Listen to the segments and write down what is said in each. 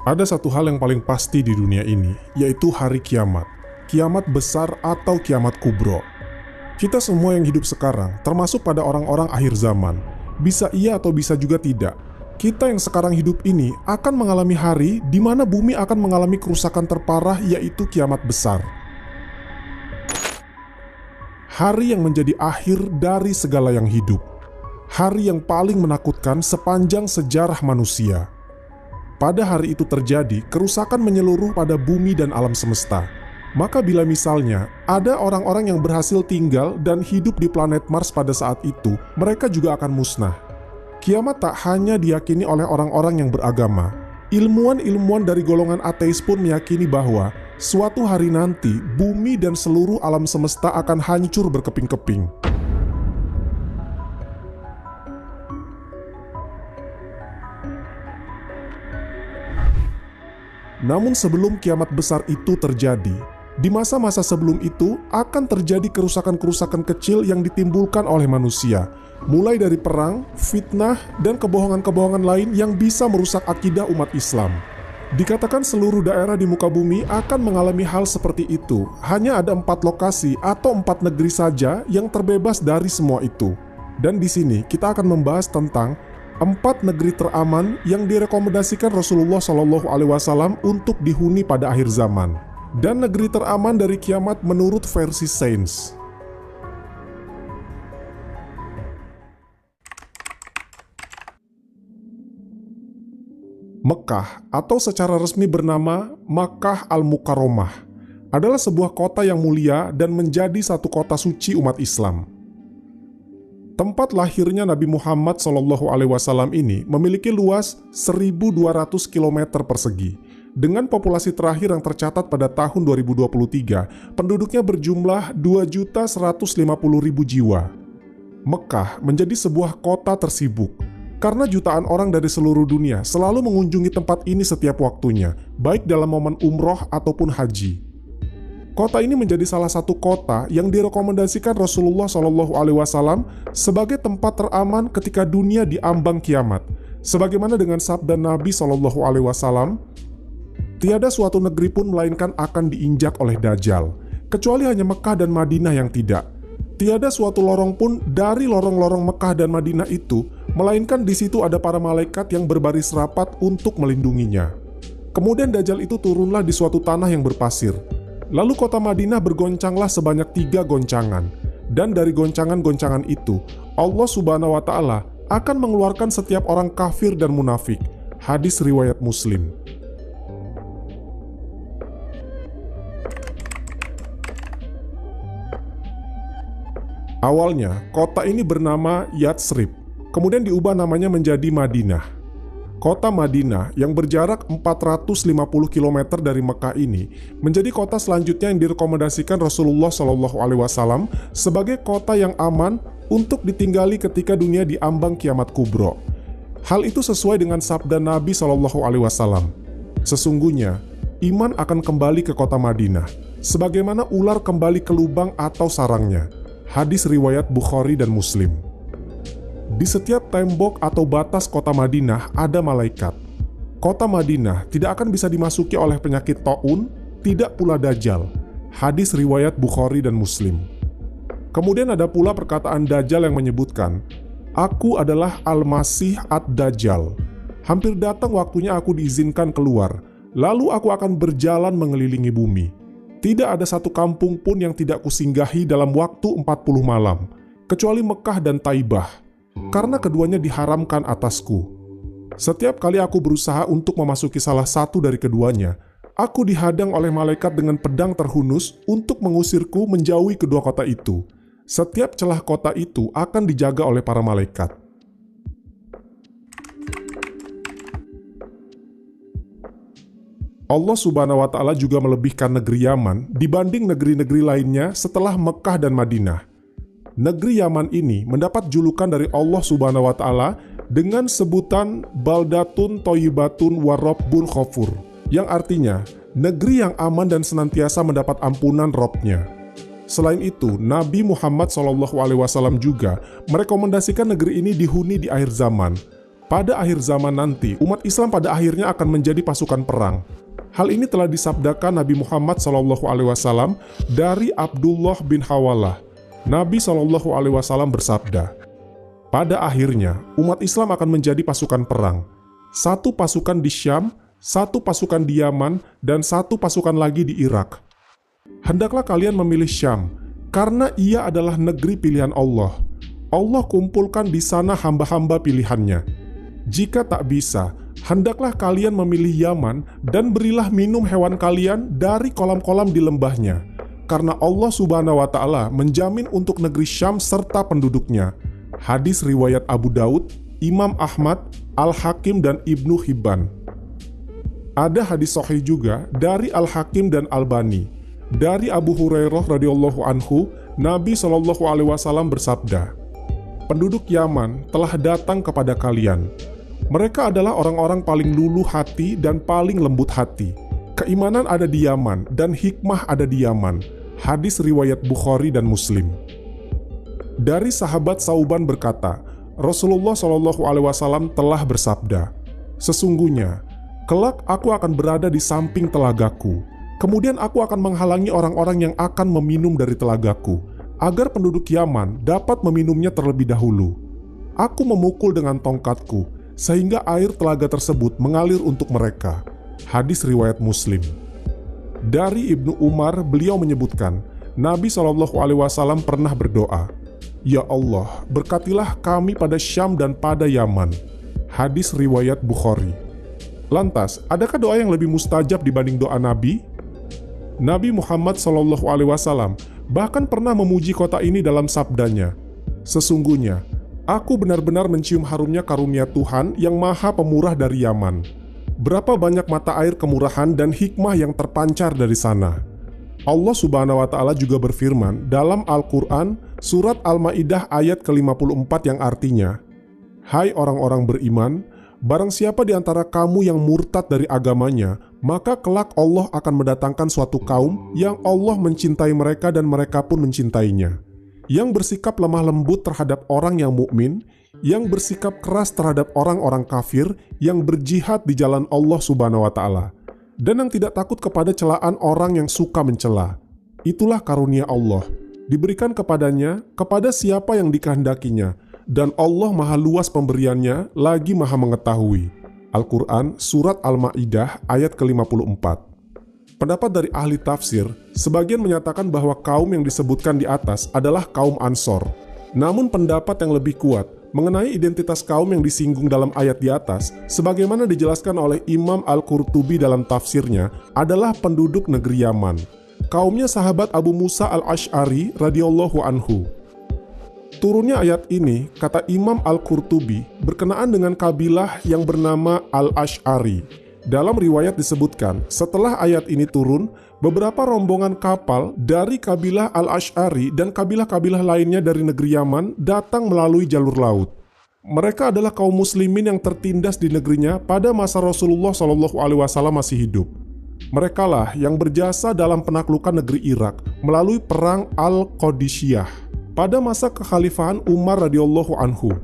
Ada satu hal yang paling pasti di dunia ini, yaitu hari kiamat. Kiamat besar atau kiamat kubro. Kita semua yang hidup sekarang, termasuk pada orang-orang akhir zaman, bisa iya atau bisa juga tidak. Kita yang sekarang hidup ini akan mengalami hari di mana bumi akan mengalami kerusakan terparah, yaitu kiamat besar. Hari yang menjadi akhir dari segala yang hidup. Hari yang paling menakutkan sepanjang sejarah manusia. Pada hari itu terjadi kerusakan menyeluruh pada bumi dan alam semesta. Maka bila misalnya ada orang-orang yang berhasil tinggal dan hidup di planet Mars pada saat itu, mereka juga akan musnah. Kiamat tak hanya diyakini oleh orang-orang yang beragama. Ilmuwan-ilmuwan dari golongan ateis pun meyakini bahwa suatu hari nanti bumi dan seluruh alam semesta akan hancur berkeping-keping. Namun sebelum kiamat besar itu terjadi, di masa-masa sebelum itu akan terjadi kerusakan-kerusakan kecil yang ditimbulkan oleh manusia, mulai dari perang, fitnah, dan kebohongan-kebohongan lain yang bisa merusak akidah umat Islam. Dikatakan seluruh daerah di muka bumi akan mengalami hal seperti itu. Hanya ada 4 lokasi atau 4 negeri saja yang terbebas dari semua itu. Dan di sini kita akan membahas tentang 4 negeri teraman yang direkomendasikan Rasulullah SAW untuk dihuni pada akhir zaman. Dan negeri teraman dari kiamat menurut versi sains. Mekah atau secara resmi bernama Makkah Al-Mukarramah adalah sebuah kota yang mulia dan menjadi satu kota suci umat Islam. Tempat lahirnya Nabi Muhammad SAW ini memiliki luas 1.200 km persegi. Dengan populasi terakhir yang tercatat pada tahun 2023, penduduknya berjumlah 2.150.000 jiwa. Mekah menjadi sebuah kota tersibuk, karena jutaan orang dari seluruh dunia selalu mengunjungi tempat ini setiap waktunya, baik dalam momen umroh ataupun haji. Kota ini menjadi salah satu kota yang direkomendasikan Rasulullah SAW sebagai tempat teraman ketika dunia diambang kiamat. Sebagaimana dengan sabda Nabi SAW, tiada suatu negeri pun melainkan akan diinjak oleh Dajjal, kecuali hanya Mekah dan Madinah yang tidak. Tiada suatu lorong pun dari lorong-lorong Mekah dan Madinah itu, melainkan di situ ada para malaikat yang berbaris rapat untuk melindunginya. Kemudian Dajjal itu turunlah di suatu tanah yang berpasir. Lalu kota Madinah bergoncanglah sebanyak 3 goncangan. Dan dari goncangan-goncangan itu, Allah Subhanahu wa Ta'ala akan mengeluarkan setiap orang kafir dan munafik. Hadis riwayat Muslim. Awalnya, kota ini bernama Yatsrib, kemudian diubah namanya menjadi Madinah. Kota Madinah yang berjarak 450 km dari Mekah ini menjadi kota selanjutnya yang direkomendasikan Rasulullah SAW sebagai kota yang aman untuk ditinggali ketika dunia diambang kiamat kubro. Hal itu sesuai dengan sabda Nabi SAW. Sesungguhnya, iman akan kembali ke kota Madinah, sebagaimana ular kembali ke lubang atau sarangnya. Hadis riwayat Bukhari dan Muslim. Di setiap tembok atau batas kota Madinah ada malaikat. Kota Madinah tidak akan bisa dimasuki oleh penyakit taun, tidak pula Dajjal. Hadis riwayat Bukhari dan Muslim. Kemudian ada pula perkataan Dajjal yang menyebutkan, "Aku adalah Al-Masih Ad-Dajjal. Hampir datang waktunya aku diizinkan keluar, lalu aku akan berjalan mengelilingi bumi. Tidak ada satu kampung pun yang tidak kusinggahi dalam waktu 40 malam, kecuali Mekah dan Taibah, karena keduanya diharamkan atasku. Setiap kali aku berusaha untuk memasuki salah satu dari keduanya, aku dihadang oleh malaikat dengan pedang terhunus untuk mengusirku menjauhi kedua kota itu. Setiap celah kota itu akan dijaga oleh para malaikat." Allah Subhanahu wa Ta'ala juga melebihkan negeri Yaman dibanding negeri-negeri lainnya setelah Mekah dan Madinah. Negeri Yaman ini mendapat julukan dari Allah Subhanahu wa Ta'ala dengan sebutan Baldatun Thayyibatun wa Rabbun Ghafur, yang artinya negeri yang aman dan senantiasa mendapat ampunan Rabb-Nya. Selain itu, Nabi Muhammad SAW juga merekomendasikan negeri ini dihuni di akhir zaman. Pada akhir zaman nanti, umat Islam pada akhirnya akan menjadi pasukan perang. Hal ini telah disabdakan Nabi Muhammad SAW dari Abdullah bin Hawalah. Nabi SAW bersabda, pada akhirnya umat Islam akan menjadi pasukan perang. Satu pasukan di Syam, satu pasukan di Yaman, dan satu pasukan lagi di Irak. Hendaklah kalian memilih Syam, karena ia adalah negeri pilihan Allah. Allah kumpulkan di sana hamba-hamba pilihannya. Jika tak bisa, hendaklah kalian memilih Yaman dan berilah minum hewan kalian dari kolam-kolam di lembahnya. Karena Allah Subhanahu wa Ta'ala menjamin untuk negeri Syam serta penduduknya. Hadis riwayat Abu Daud, Imam Ahmad, Al-Hakim dan Ibnu Hibban. Ada hadis sahih juga dari Al-Hakim dan Albani. Dari Abu Hurairah radhiyallahu anhu, Nabi SAW bersabda, penduduk Yaman telah datang kepada kalian. Mereka adalah orang-orang paling luluh hati dan paling lembut hati. Keimanan ada di Yaman dan hikmah ada di Yaman. Hadis riwayat Bukhari dan Muslim. Dari sahabat Sauban berkata, Rasulullah SAW telah bersabda, sesungguhnya, kelak aku akan berada di samping telagaku. Kemudian aku akan menghalangi orang-orang yang akan meminum dari telagaku, agar penduduk Yaman dapat meminumnya terlebih dahulu. Aku memukul dengan tongkatku, sehingga air telaga tersebut mengalir untuk mereka. Hadis riwayat Muslim. Dari Ibnu Umar, beliau menyebutkan, Nabi SAW pernah berdoa, ya Allah, berkatilah kami pada Syam dan pada Yaman. Hadis riwayat Bukhari. Lantas, adakah doa yang lebih mustajab dibanding doa Nabi? Nabi Muhammad SAW bahkan pernah memuji kota ini dalam sabdanya, sesungguhnya, aku benar-benar mencium harumnya karunia Tuhan yang maha pemurah dari Yaman. Berapa banyak mata air kemurahan dan hikmah yang terpancar dari sana. Allah Subhanahu wa Ta'ala juga berfirman dalam Al-Quran, surat Al-Ma'idah ayat ke-54 yang artinya, hai orang-orang beriman, barang siapa di antara kamu yang murtad dari agamanya, maka kelak Allah akan mendatangkan suatu kaum yang Allah mencintai mereka dan mereka pun mencintainya. Yang bersikap lemah lembut terhadap orang yang mukmin, yang bersikap keras terhadap orang-orang kafir, yang berjihad di jalan Allah Subhanahu wa Ta'ala, dan yang tidak takut kepada celaan orang yang suka mencela. Itulah karunia Allah, diberikan kepadanya, kepada siapa yang dikehendakinya, dan Allah maha luas pemberiannya, lagi maha mengetahui. Al-Quran, surat Al-Ma'idah, ayat ke-54. Pendapat dari ahli tafsir, sebagian menyatakan bahwa kaum yang disebutkan di atas adalah kaum Ansor. Namun pendapat yang lebih kuat mengenai identitas kaum yang disinggung dalam ayat di atas, sebagaimana dijelaskan oleh Imam Al-Qurtubi dalam tafsirnya, adalah penduduk negeri Yaman. Kaumnya sahabat Abu Musa Al-Asy'ari radhiyallahu anhu. Turunnya ayat ini, kata Imam Al-Qurtubi, berkenaan dengan kabilah yang bernama Al-Asy'ari. Dalam riwayat disebutkan, setelah ayat ini turun, beberapa rombongan kapal dari kabilah Al-Asy'ari dan kabilah-kabilah lainnya dari negeri Yaman datang melalui jalur laut. Mereka adalah kaum muslimin yang tertindas di negerinya pada masa Rasulullah SAW masih hidup. Merekalah yang berjasa dalam penaklukan negeri Irak melalui perang Al-Qadisiyah pada masa kekhalifahan Umar radhiyallahu anhu.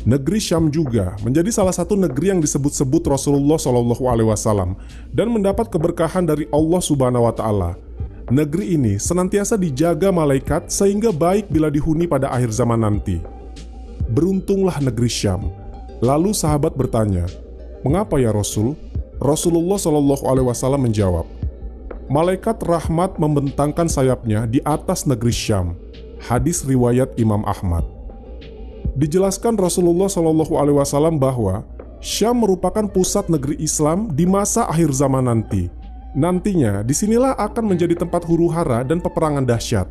Negeri Syam juga menjadi salah satu negeri yang disebut-sebut Rasulullah SAW dan mendapat keberkahan dari Allah Subhanahu wa Ta'ala. Negeri ini senantiasa dijaga malaikat sehingga baik bila dihuni pada akhir zaman nanti. Beruntunglah negeri Syam. Lalu sahabat bertanya, mengapa ya Rasul? Rasulullah SAW menjawab, malaikat rahmat membentangkan sayapnya di atas negeri Syam. Hadis riwayat Imam Ahmad. Dijelaskan Rasulullah SAW bahwa Syam merupakan pusat negeri Islam di masa akhir zaman nanti. Nantinya, disinilah akan menjadi tempat huru-hara dan peperangan dahsyat.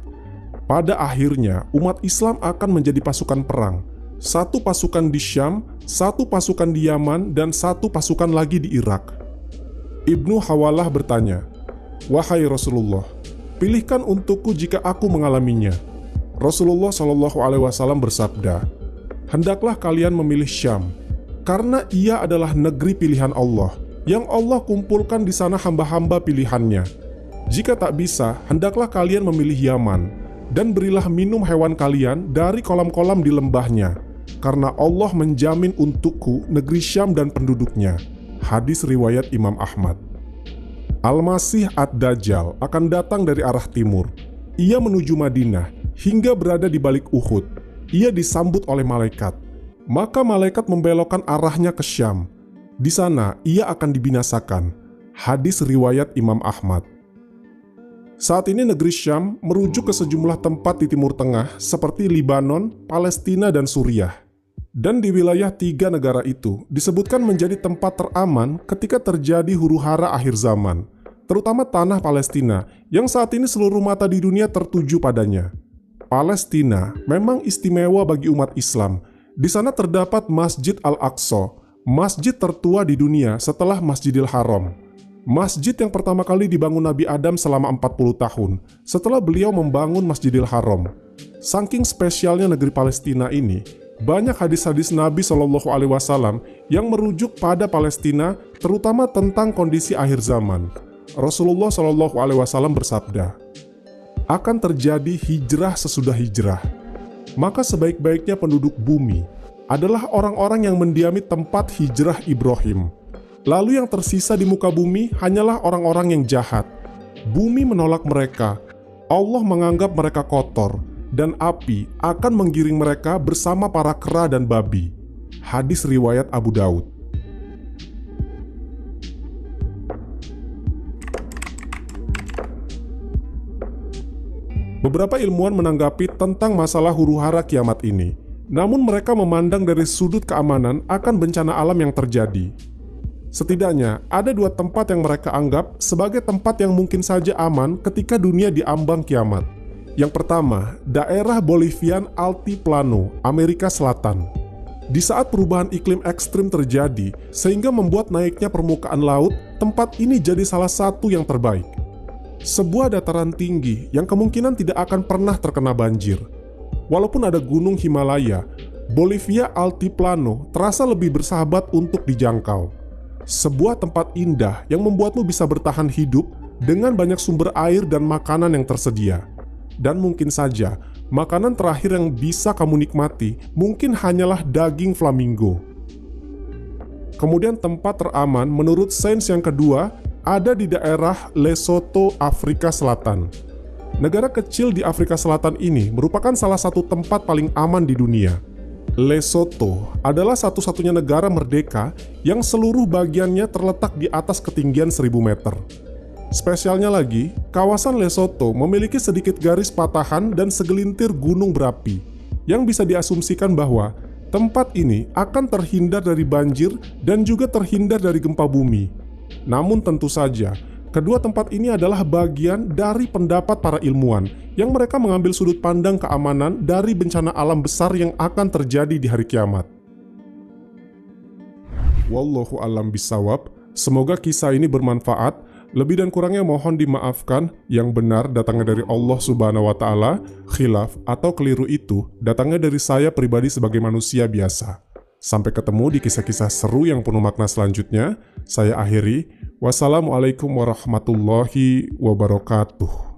Pada akhirnya, umat Islam akan menjadi pasukan perang. Satu pasukan di Syam, satu pasukan di Yaman, dan satu pasukan lagi di Irak. Ibnu Hawalah bertanya, wahai Rasulullah, pilihkan untukku jika aku mengalaminya. Rasulullah SAW bersabda, hendaklah kalian memilih Syam, karena ia adalah negeri pilihan Allah, yang Allah kumpulkan di sana hamba-hamba pilihannya. Jika tak bisa, hendaklah kalian memilih Yaman, dan berilah minum hewan kalian dari kolam-kolam di lembahnya, karena Allah menjamin untukku negeri Syam dan penduduknya. Hadis riwayat Imam Ahmad. Al-Masih Ad-Dajjal akan datang dari arah timur. Ia menuju Madinah hingga berada di balik Uhud. Ia disambut oleh malaikat. Maka malaikat membelokkan arahnya ke Syam. Di sana ia akan dibinasakan. Hadis riwayat Imam Ahmad. Saat ini negeri Syam merujuk ke sejumlah tempat di Timur Tengah seperti Libanon, Palestina, dan Suriah. Dan di wilayah 3 negara itu disebutkan menjadi tempat teraman ketika terjadi huru-hara akhir zaman, terutama tanah Palestina yang saat ini seluruh mata di dunia tertuju padanya. Palestina memang istimewa bagi umat Islam. Di sana terdapat Masjid Al-Aqsa, masjid tertua di dunia setelah Masjidil Haram. Masjid yang pertama kali dibangun Nabi Adam selama 40 tahun setelah beliau membangun Masjidil Haram. Saking spesialnya negeri Palestina ini, banyak hadis-hadis Nabi Shallallahu Alaihi Wasallam yang merujuk pada Palestina, terutama tentang kondisi akhir zaman. Rasulullah Shallallahu Alaihi Wasallam bersabda, akan terjadi hijrah sesudah hijrah. Maka sebaik-baiknya penduduk bumi adalah orang-orang yang mendiami tempat hijrah Ibrahim. Lalu yang tersisa di muka bumi hanyalah orang-orang yang jahat. Bumi menolak mereka, Allah menganggap mereka kotor, dan api akan menggiring mereka bersama para kera dan babi. Hadis riwayat Abu Daud. Beberapa ilmuwan menanggapi tentang masalah huru-hara kiamat ini. Namun mereka memandang dari sudut keamanan akan bencana alam yang terjadi. Setidaknya ada 2 tempat yang mereka anggap sebagai tempat yang mungkin saja aman ketika dunia diambang kiamat. Yang pertama, daerah Bolivian Altiplano, Amerika Selatan. Di saat perubahan iklim ekstrim terjadi sehingga membuat naiknya permukaan laut, tempat ini jadi salah satu yang terbaik. Sebuah dataran tinggi yang kemungkinan tidak akan pernah terkena banjir. Walaupun ada gunung Himalaya, Bolivia Altiplano terasa lebih bersahabat untuk dijangkau. Sebuah tempat indah yang membuatmu bisa bertahan hidup dengan banyak sumber air dan makanan yang tersedia. Dan mungkin saja, makanan terakhir yang bisa kamu nikmati mungkin hanyalah daging flamingo. Kemudian tempat teraman menurut sains yang kedua ada di daerah Lesotho, Afrika Selatan. Negara kecil di Afrika Selatan ini merupakan salah satu tempat paling aman di dunia. Lesotho adalah satu-satunya negara merdeka yang seluruh bagiannya terletak di atas ketinggian 1000 meter. Spesialnya lagi, kawasan Lesotho memiliki sedikit garis patahan dan segelintir gunung berapi, yang bisa diasumsikan bahwa tempat ini akan terhindar dari banjir dan juga terhindar dari gempa bumi. Namun tentu saja, kedua tempat ini adalah bagian dari pendapat para ilmuwan yang mereka mengambil sudut pandang keamanan dari bencana alam besar yang akan terjadi di hari kiamat. Wallahu a'lam bishawab. Semoga kisah ini bermanfaat. Lebih dan kurangnya mohon dimaafkan. Yang benar datangnya dari Allah Subhanahu wa Ta'ala, khilaf atau keliru itu datangnya dari saya pribadi sebagai manusia biasa. Sampai ketemu di kisah-kisah seru yang penuh makna selanjutnya. Saya akhiri. Wassalamualaikum warahmatullahi wabarakatuh.